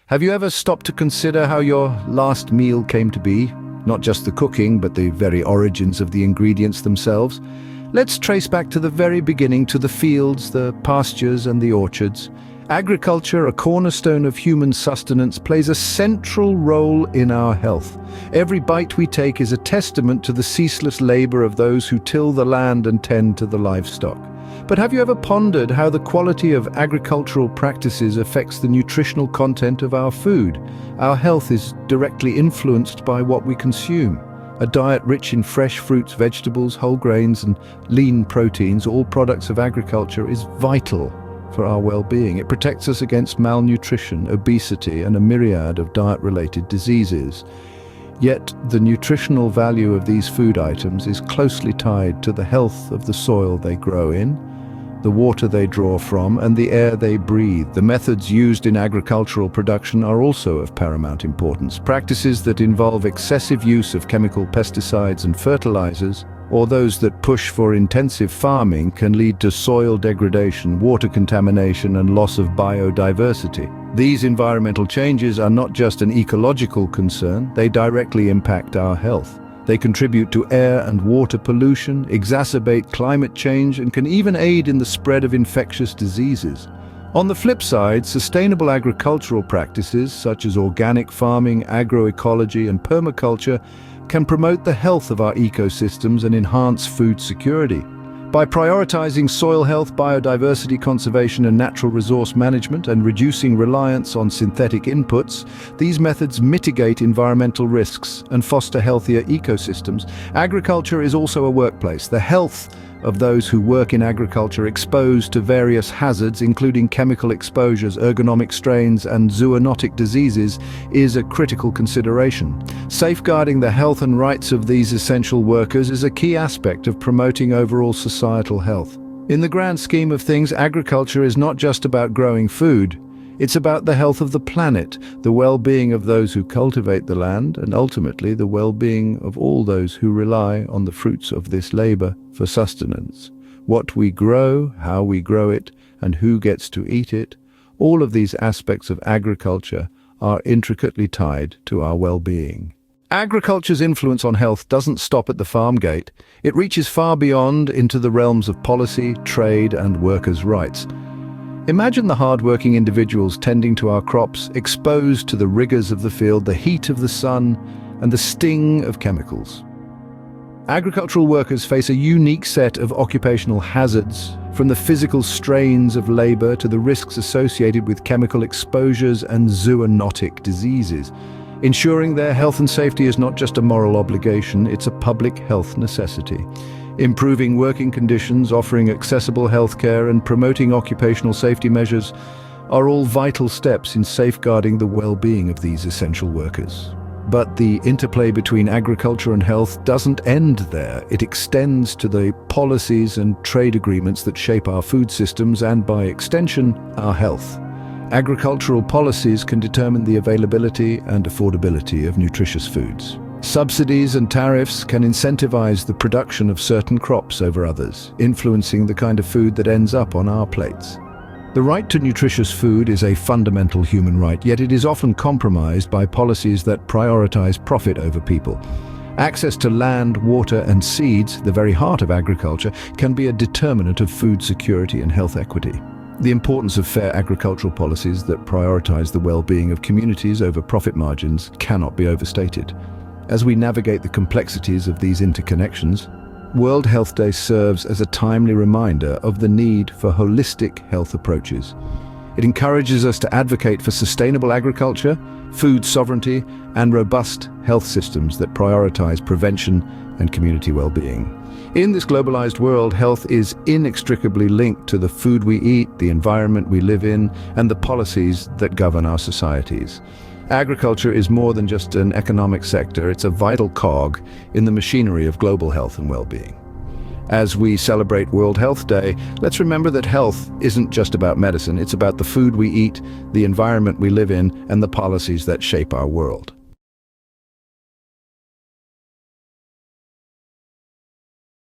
Have you ever stopped to consider how your last meal came to be? Not just the cooking, but the very origins of the ingredients themselves. Let's trace back to the very beginning, to the fields, the pastures and the orchards. Agriculture, a cornerstone of human sustenance, plays a central role in our health. Every bite we take is a testament to the ceaseless labor of those who till the land and tend to the livestock. But have you ever pondered how the quality of agricultural practices affects the nutritional content of our food? Our health is directly influenced by what we consume. A diet rich in fresh fruits, vegetables, whole grains and lean proteins, all products of agriculture, is vital for our well-being. It protects us against malnutrition, obesity, and a myriad of diet-related diseases. Yet, the nutritional value of these food items is closely tied to the health of the soil they grow in, the water they draw from, and the air they breathe. The methods used in agricultural production are also of paramount importance. Practices that involve excessive use of chemical pesticides and fertilizers, or those that push for intensive farming, can lead to soil degradation, water contamination, and loss of biodiversity. These environmental changes are not just an ecological concern, they directly impact our health. They contribute to air and water pollution, exacerbate climate change, and can even aid in the spread of infectious diseases. On the flip side, sustainable agricultural practices such as organic farming, agroecology, and permaculture can promote the health of our ecosystems and enhance food security. By prioritizing soil health, biodiversity conservation, and natural resource management, and reducing reliance on synthetic inputs, these methods mitigate environmental risks and foster healthier ecosystems. Agriculture is also a workplace. The health of those who work in agriculture exposed to various hazards, including chemical exposures, ergonomic strains, and zoonotic diseases, is a critical consideration. Safeguarding the health and rights of these essential workers is a key aspect of promoting overall societal health. In the grand scheme of things, agriculture is not just about growing food. It's about the health of the planet, the well-being of those who cultivate the land, and ultimately the well-being of all those who rely on the fruits of this labor for sustenance. What we grow, how we grow it, and who gets to eat it, all of these aspects of agriculture are intricately tied to our well-being. Agriculture's influence on health doesn't stop at the farm gate. It reaches far beyond into the realms of policy, trade, and workers' rights. Imagine the hard-working individuals tending to our crops, exposed to the rigors of the field, the heat of the sun, and the sting of chemicals. Agricultural workers face a unique set of occupational hazards, from the physical strains of labor to the risks associated with chemical exposures and zoonotic diseases. Ensuring their health and safety is not just a moral obligation, it's a public health necessity. Improving working conditions, offering accessible healthcare, and promoting occupational safety measures are all vital steps in safeguarding the well-being of these essential workers. But the interplay between agriculture and health doesn't end there. It extends to the policies and trade agreements that shape our food systems and, by extension, our health. Agricultural policies can determine the availability and affordability of nutritious foods. Subsidies and tariffs can incentivize the production of certain crops over others, influencing the kind of food that ends up on our plates. The right to nutritious food is a fundamental human right, yet it is often compromised by policies that prioritize profit over people. Access to land, water, and seeds, the very heart of agriculture, can be a determinant of food security and health equity. The importance of fair agricultural policies that prioritize the well-being of communities over profit margins cannot be overstated. As we navigate the complexities of these interconnections, World Health Day serves as a timely reminder of the need for holistic health approaches. It encourages us to advocate for sustainable agriculture, food sovereignty, and robust health systems that prioritize prevention and community well-being. In this globalized world, health is inextricably linked to the food we eat, the environment we live in, and the policies that govern our societies. Agriculture is more than just an economic sector, it's a vital cog in the machinery of global health and well-being. As we celebrate World Health Day, let's remember that health isn't just about medicine, it's about the food we eat, the environment we live in, and the policies that shape our world.